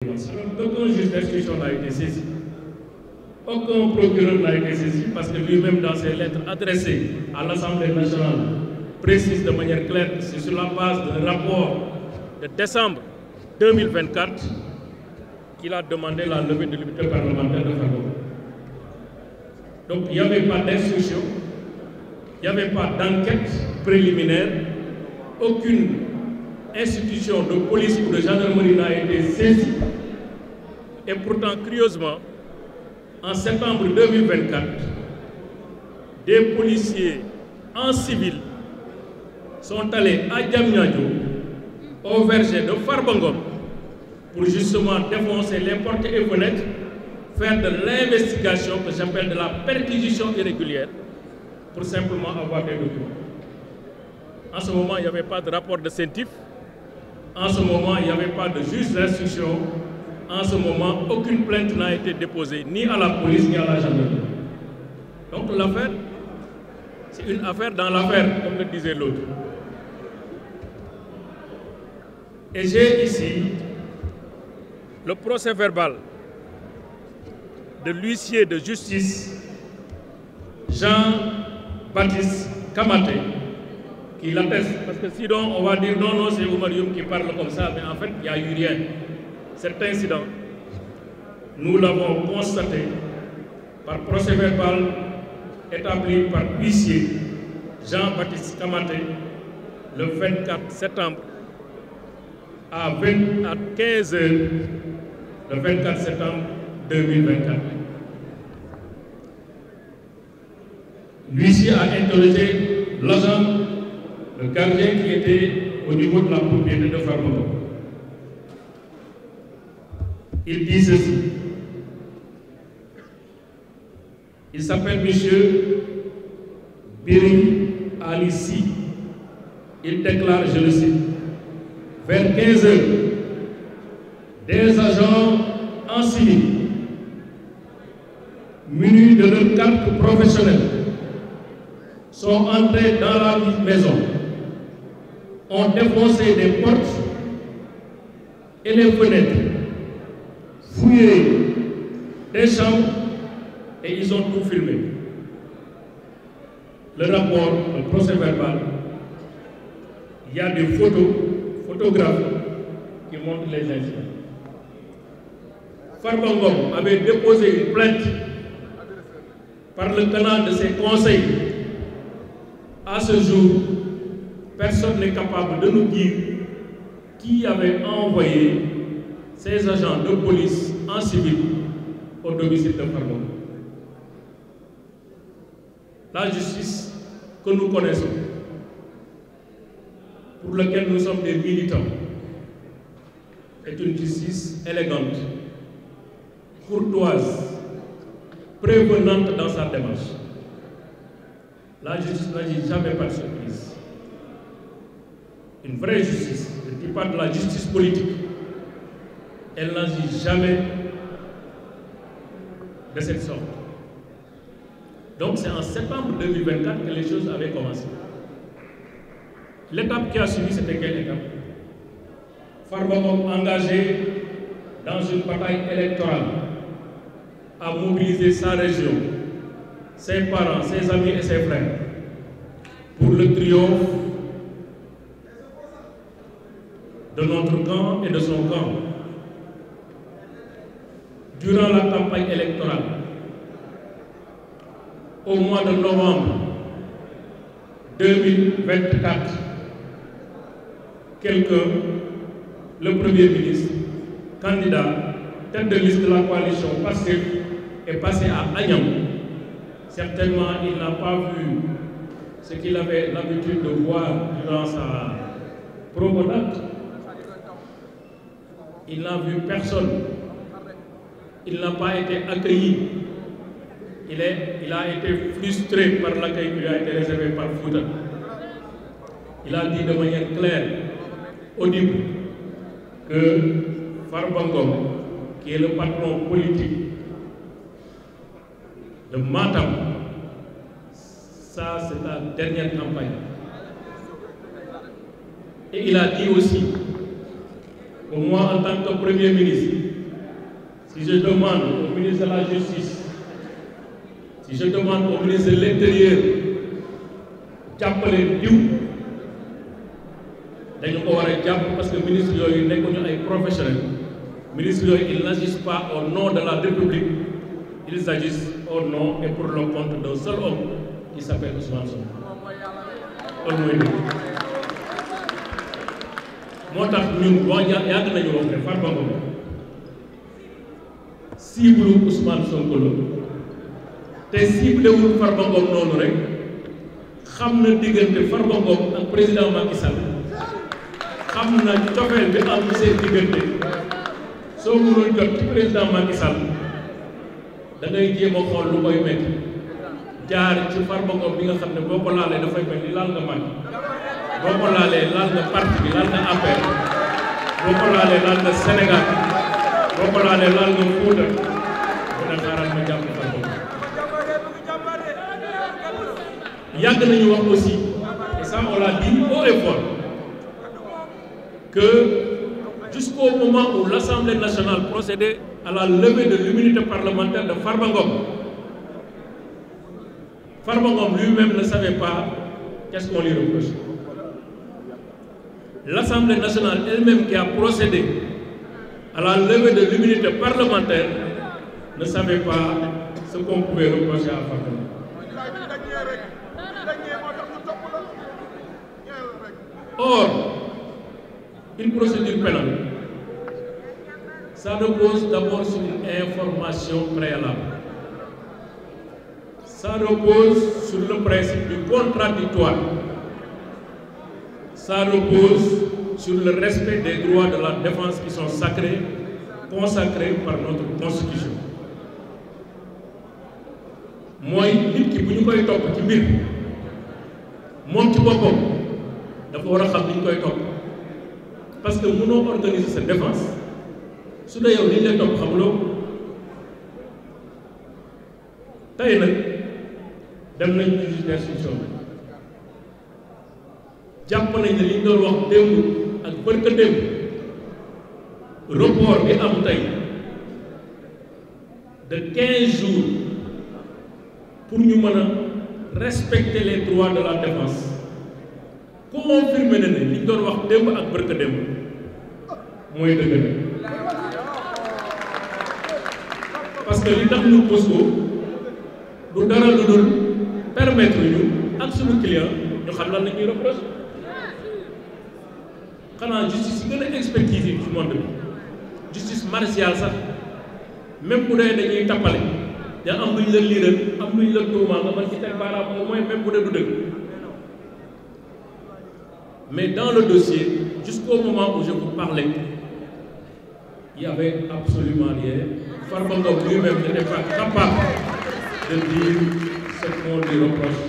Aucun juge d'instruction n'a été saisi. Aucun procureur n'a été saisi parce que lui-même, dans ses lettres adressées à l'Assemblée nationale, précise de manière claire que c'est sur la base d'un rapport de décembre 2024 qu'il a demandé la levée de l'immunité parlementaire de Farba Ngom. Donc il n'y avait pas d'instruction, il n'y avait pas d'enquête préliminaire, aucune institution de police ou de gendarmerie n'a été saisie. Et pourtant, curieusement, en septembre 2024, des policiers en civil sont allés à Diamniadio, au verger de Farba Ngom, pour justement défoncer les portes et fenêtres, faire de l'investigation que j'appelle de la perquisition irrégulière, pour simplement avoir des documents. En ce moment, il n'y avait pas de rapport de CENTIF. En ce moment, il n'y avait pas de juge d'instruction. En ce moment, aucune plainte n'a été déposée, ni à la police, ni à la gendarmerie. Donc l'affaire, c'est une affaire dans l'affaire, comme le disait l'autre. Et j'ai ici le procès verbal de l'huissier de justice Jean-Baptiste Kamaté, qui l'atteste. Parce que sinon, on va dire non, non, c'est Oumar Youm qui parle comme ça, mais en fait, il n'y a eu rien. Cet incident, nous l'avons constaté par procès verbal établi par l'huissier Jean-Baptiste Kamaté le 24 septembre à 15 h, le 24 septembre 2024. L'huissier a interrogé l'agent, le gardien qui était au niveau de la propriété de Farba Ngom. Il dit ceci. Il s'appelle M. Biri Alissi. Il déclare, je le cite, vers 15 h, des agents en civil, munis de leur carte professionnelle, sont entrés dans la maison, ont défoncé des portes et les fenêtres, fouillé des chambres et ils ont tout filmé. Le rapport, le procès verbal, il y a des photographes qui montrent les incidents. Farba Ngom avait déposé une plainte par le canal de ses conseils. À ce jour, personne n'est capable de nous dire qui avait envoyé ces agents de police en civil au domicile de Farba Ngom. La justice que nous connaissons, pour laquelle nous sommes des militants, est une justice élégante, courtoise, prévenante dans sa démarche. La justice n'agit jamais par surprise. Une vraie justice, je ne dis pas de la justice politique, elle n'agit jamais de cette sorte. Donc c'est en septembre 2024 que les choses avaient commencé. L'étape qui a suivi, c'était quelle étape? Farba Ngom engagé dans une bataille électorale à mobiliser sa région, ses parents, ses amis et ses frères pour le triomphe de notre camp et de son camp. Durant la campagne électorale, au mois de novembre 2024, quelqu'un, le Premier ministre, candidat, tête de liste de la coalition PASTEF, est passé à Agnam. Certainement, il n'a pas vu ce qu'il avait l'habitude de voir durant sa promenade. Il n'a vu personne. Il n'a pas été accueilli. Il a été frustré par l'accueil qui lui a été réservé par Fouta. Il a dit de manière claire, audible, que Farba Ngom, qui est le patron politique de Matam, ça c'est la dernière campagne. Et il a dit aussi que moi, en tant que Premier ministre, si je demande au ministre de la Justice, si je demande au ministre de l'Intérieur jàppale diw dañu ko war a jàpp parce que ministre yooyu nekkuñu ay professionnels. Ministre yooyu ils n'agissent pas au nom de la République, ils agissent au nom et pour le compte d'un seul homme qui s'appelle Ousmane Sonko. loolu mooy dëgg moo tax ñun boo yàgg nañu wax ne Farba Ngom cible Ousmane Sonko la te cible wul Farba Ngom noonu rek xam na diggante Farba Ngom ak président Macky Sall xam na cofeel bi am ci seen diggante soo mënul jot ci président Macky Sall da ngay jéem a xool lu koy metti jaar ci Farba Ngom bi nga xam ne boo ko laalee dafay mel ni laal nga Macky boo ko laalee laal nga parti bi laal nga APR boo ko laalee laal nga Sénégal boo ko laalee laal nga Fouta mu ne xaaral ma jàpp Farba Ngom. yàgg nañu wax aussi et ça on l'a dit haut et fort que jusqu'au moment où l'Assemblée nationale procédait à la levée de l'immunité parlementaire de Farba Ngom, Farba Ngom lui-même ne savait pas qu'est-ce qu'on lui reproche. L'Assemblée nationale elle-même qui a procédé à la levée de l'immunité parlementaire ne savait pas ce qu'on pouvait reprocher à Farba Ngom. Or, une procédure pénale, ça repose d'abord sur une information préalable. Ça repose sur le principe du contradictoire. Ça repose sur le respect des droits de la défense qui sont sacrés, consacrés par notre Constitution. mooy nit ki bu ñu koy topp ci mbir moom ci boppam dafa war a xam ni ñu koy topp parce que mënoo organiser sa défense su dee yow li ñu lay topp xamuloo tey nag dem nañ ci juge d'instruction jàpp nañ ne li ñu doon wax démb ak bërka démb report bi am tey de 15 jours pour ñu mën a respecter les droits de la défense confirmer na ne li ñu doon wax démb ak bërka démb mooy dëgg na parce que li tax ñu pose ko du dara lu dul permettre ñu ak suñu client ñu xam lan la ñuy reproche xanaa justice yi gën a expertise yi ci monde bi justice martiale sax même bu dee dañuy tappale da am lu ñu la liiral am lu ñu la tuumaal nga mën ci teg baaraam au moins même bu dee du dëgg mais dans le dossier jusqu'au moment où je vous parlais il y avait absolument rien. Farba Ngom lui-même n'était pas capable de dire ce qu'on lui reproche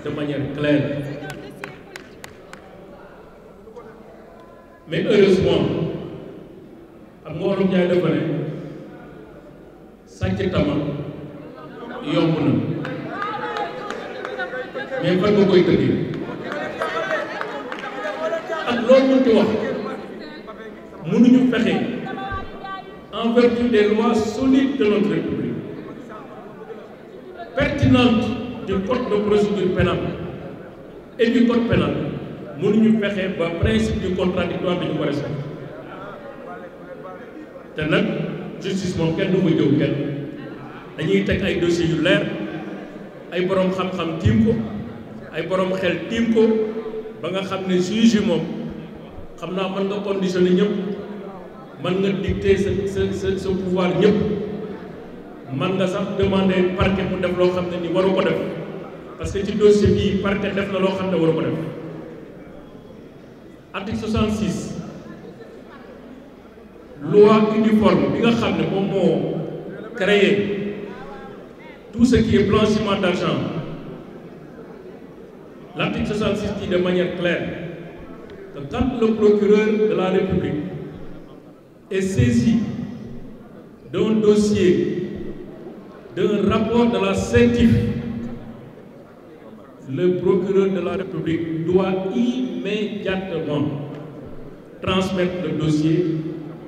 de manière claire. Mais heureusement am nga wolof Njaay dafa ne sàcc tama yomb na mais fan nga koy tëggee ak loolu mënti wax mënuñu fexe en vertu des lois solides de notre République pertinentes du code de procédure pénale et du code pénal mënuñu fexe ba principe du contradictoire bi ñu ko respecté te nag justice moom kenn du ko jëw kenn dañuy teg ay dossiers yu leer ay borom xam-xam tiim ko ay borom xel tiim ko ba nga xam ne juge yi moom xam naa mën nga conditionner ñëpp mën nga dicter sa pouvoir ñëpp mën nga sax demander parquet mu def loo xam ne ni waru ko def parce que ci dossier bii parquet def na loo xam ne waru ko def. Article 66 loi uniforme bi nga xam ne moom moo créé tout ce qui est blanchiment d'argent. L'article 66 dit de manière claire que quand le procureur de la République est saisi d'un dossier, d'un rapport de la CENTIF, le procureur de la République doit immédiatement transmettre le dossier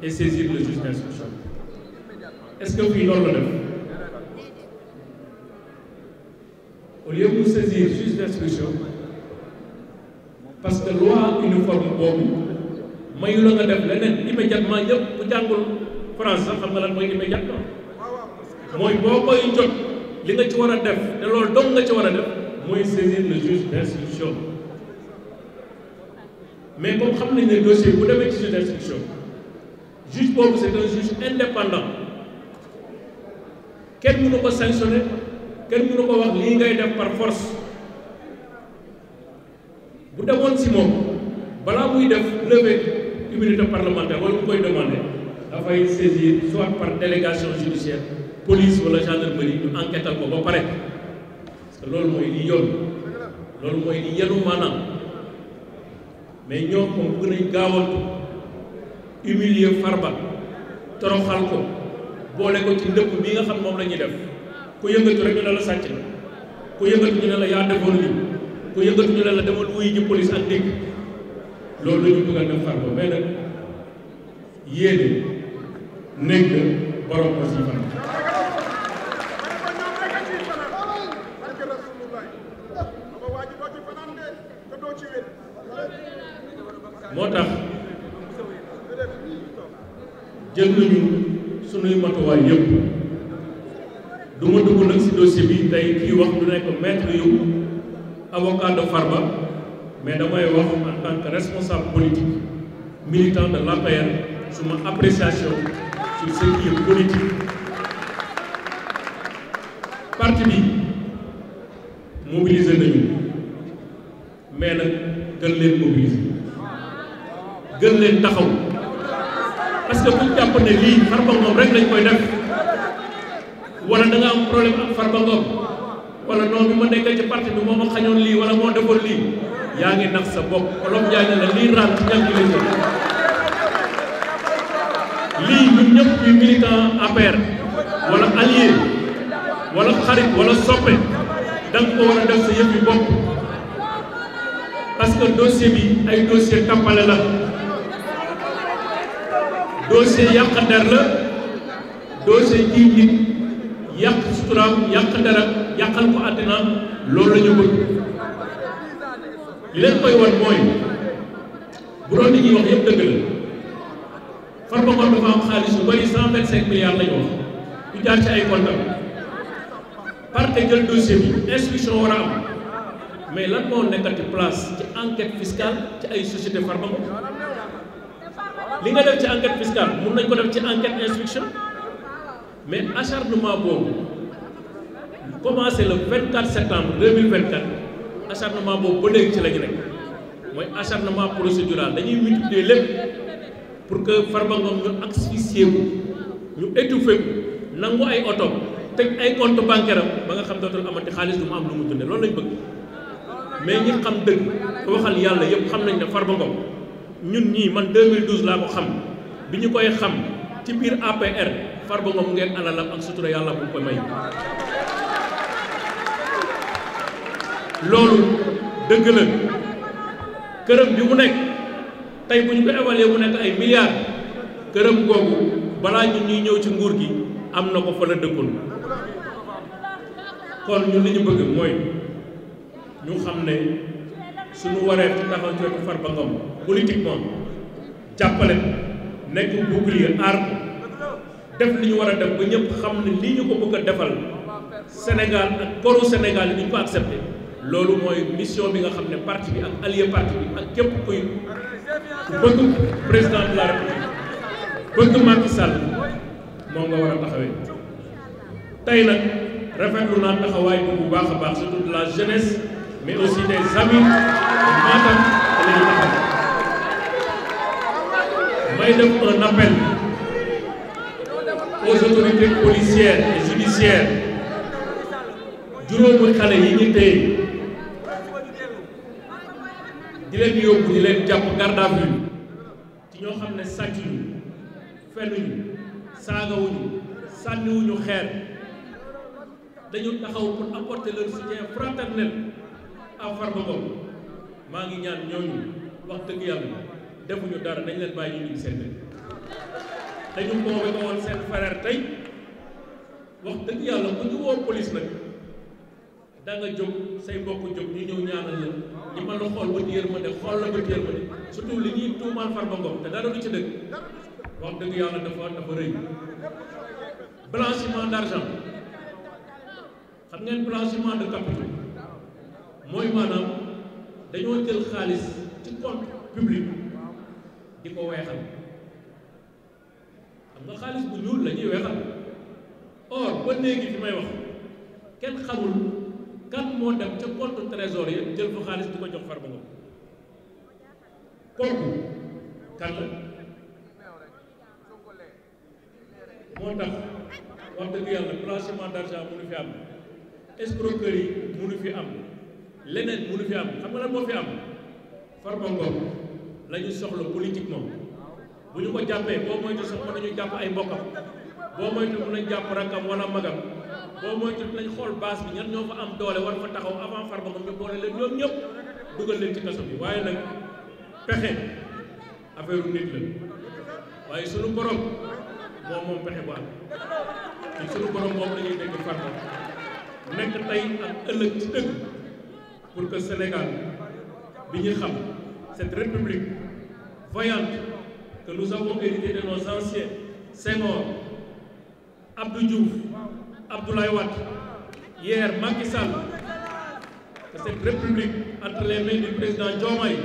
et saisir le juge d'instruction. est-ce que fii loolu la def au lieu mu saisir juge d'instruction parce que loi uniforme boobu mayu la nga def leneen immédiatement ñëpp bu jàngul France sax xam nga lan mooy immédiatement mooy boo koy jot li nga ci war a def te loolu dong nga ci war a def mooy saisir le juge d'instruction mais comme xam nañ ne dossier bu demee ci juge d'instruction juge boobu c'est un juge indépendant kenn mënu ko sanctionner kenn mënu ko wax lii ngay def par force bu demoon si moom balaa muy def levée immunité parlementaire wala mu koy demander dafay saisir soit par délégation judiciaire police wala gendarmerie ñu enquêtal ko ba pare parce que loolu mooy li yoon loolu mooy li yenu maanaam mais ñoom moom bëgg nañ gaawantu humilier Farba toroxal ko boole ko ci ndëpp bi nga xam moom la ñuy def ku yëngatu rek ñu ne la sàcc la ku yëngatu ñu ne la yaa defoon lii ku yëngatu ñu ne la demal wuy ji police ak dégg loolu la ñu bëgg a def Farba mais nag yéene nekk borom aussi fan moo tax jël nañu sunuy matuwaay yëpp du ma dugg nag ci dossier bi tey kii wax du nekk maître yu avocat de Farba mais damay wax en tant que responsable politique militant de l'APR suma appréciation sur ce qui est politique parti bi mobiliser nañu mais nag gën leen mobiliser gën leen taxaw parce que buñ jàpp ne lii Farba Ngom rek lañ koy def wala da nga am problème ak Farba Ngom wala non bi ma nekkee ci parti bi moo ma xañoon lii wala moo defoon lii yaa ngi nax sa bopp Olof Njaay ne la lii raam ci ñam gi lañ ko lii ñun ñëpp ñuy militant APR wala allié wala xarit wala soppe da nga ko war a def sa yëf yi bopp parce que dossier bi ay dossier tampale la dossier yàq der la dossier kii nit yàq suturaam yàq deram yàqal ko àddina loolu la ñu bëgg li leen koy wan mooy bu doon li ñuy wax yëpp dëgg la Farba Ngom dafa am xaalis yu bari 125 milliards la ñu wax yu jaar ci ay comptes parte jël dossier bi instruction war a am mais lan moo nekkati place ci enquête fiscale ci ay société Farba Ngom li nga def ci enquête fiscale mun nañ ko def ci enquête instruction mais acharnement boobu commencé le 24 septembre 2024 acharnement boobu ba léegi ci la ñu nekk mooy acharnement procédural dañuy multiplier lépp pour que Farba Ngom ñu asphyxier ko ñu étouffer ko nangu ay oto teg ay compte bancaire am ba nga xam dootul amati xaalis du mu am lu mu dunde loolu lañ bëgg mais ñi xam dëgg ko waxal yàlla yëpp xam nañ ne Farba Ngom ñun ñii man 2012 laa ko xam bi ñu koy xam ci biir APR Farba Ngom ngeen alalam ak sutura yàlla bu koy may loolu dëgg la këram bi mu nekk tey bu ñu ko évaluer mu nekk ay milliards këram googu balaa ñun ñuy ñëw ci nguur gi am na ko fa la dëkkoon kon ñun li ñu bëgg mooy ñu xam ne suñu waree ci taxaw ci wetu Farba Ngom politiquement jàppale nekk bouclier aar def li ñu war a def ba ñëpp xam ne lii ñu ko bëgg a defal Sénégal ak koru Sénégal yi ñu ko accepté loolu mooy mission bi nga xam ne parti bi ak allié parti bi ak képp kuy bëgg président de la République bëgg Macky Sall moom nga war a taxawee tey nag rafetlu naa taxawaay bu baax a baax surtout de la jeunesse mais aussi des amis de Matam te la ñu taxaw may def un appel aux autorités policières et judiciaires juróomi xale yi ñu téye di leen yóbbu di leen jàpp garde à vue ci ñoo xam ne sàccuñu fenuñu saagawuñu sànniwuñu xeer dañu taxaw pour apporter leur soutien fraternel à Farba Ngom maa ngi ñaan ñooñu wax dëgg yàlla defuñu dara nañ leen bàyyi ñu ngi seen dañu convoqué woon seen frère tey wax dëgg yàlla bu ñu woo police nag da nga jóg say mbokk jóg ñu ñëw ñaanal la ñi mën la xool bët yërmande xool la bët yërmande surtout li ñuy tuumaal Farba Ngom te dara du ci dëgg wax dëgg yàlla dafa rëy blanchiment d'argent xam ngeen blanchiment de capitaux mooy maanaam dañoo jël xaalis ci compte public di ko weexal xam nga xaalis bu ñuul la ñuy weexal or ba léegi fi may wax kenn xamul kan moo dem ca compte trésor yi jël fa xaalis di ko jox Farba Ngom kooku kan la moo tax wax dëgg yàlla blanchiment d'argent mënu fi am escroquerie mënu fi am leneen mënu fi am xam nga lan moo fi am Farba Ngom la ñu soxla politiquement bu ñu ko jàppee boo moytu sax mën nañu jàpp ay mbokkam boo moytu mën nañ jàpp rakkam wala magam boo moytu nañ xool base bi ñan ñoo fa am doole war fa taxaw avant Farba Ngom ñu boole leen ñoom ñëpp dugal leen ci kaso bi waaye nag pexe affaire nit la waaye sunu borom moom pexe bu am ci sunu borom moom la ñuy dégg Farba nekk tey ak ëllëg ci dëgg pour que Sénégal bi ñu xam cette république voyante que nous avons hérité de nos anciens Senghor, Abdou Diouf, Abdoulaye Wade, hier Macky Sall, que cette république entre les mains du président Diomaye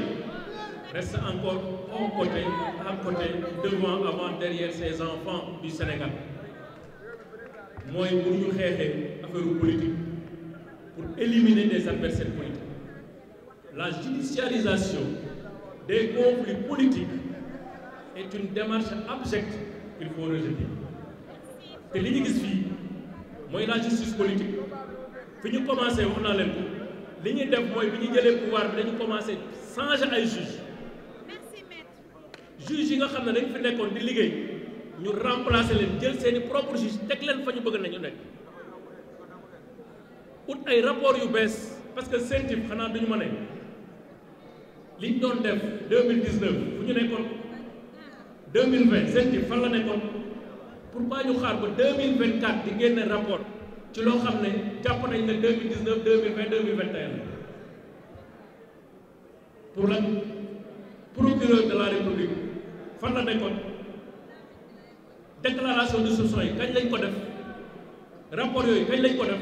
reste encore à côté, devant, avant, derrière ses enfants du Sénégal. Moi, pour nous faire affaire politique, pour éliminer des adversaires politiques. La judiciarisation des conflits politiques est une démarche abjecte qu'il faut rejeter. Et ce que nous avons vu, la justice politique. Quand nous commençons, on a l'air. Ce que nous avons fait, c'est que pouvoir, nous commençons à changer les juges. Les juges qui ont fait nous remplacer les juges, nos propres juges, nous avons fait des rapports parce que c'est un type qui a fait li ñu doon def 2019 fu ñu nekkoon 2020 seen type fan la nekkoon pourquoi ñu xaar ba 2024 di génne rapport ci loo xam ne jàpp nañ ne 2019 2020 2021 pour la procureur de la République fan la nekkoon déclaration de soupçon yi kañ lañ ko def rapport yooyu kañ lañ ko def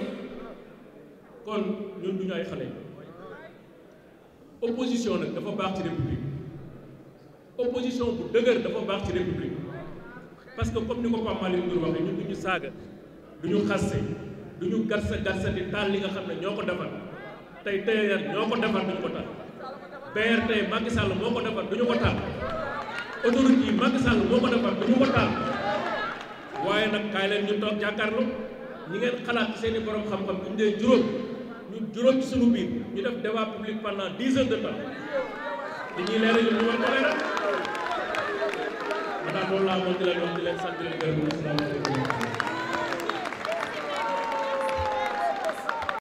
kon ñun du ñu ay xale. Opposition nag dafa baax ci république opposition bu dëgër dafa baax ci république parce que comme ni ko Pape Malick Ndour waxee ñun du ñu saaga du ñu xaste du ñu garsa di taal li nga xam ne ñoo ko defar tey TER ñoo ko defar du ñu ko taal BRT Macky Sall moo ko defar du ñu ko taal autoroute yi Macky Sall moo ko defar du ñu ko taal waaye nag kaay leen ñu toog jàkkaarloo ñi ngeen xalaat ci seen i borom xam-xam bu ñu dee juróom ci sunu biir ñu def débat public pendant 10 heures de temps li ñuy leeral ñu war ko leeral maanaam loolu laa moom di leen wax di leen sant di leen gërëm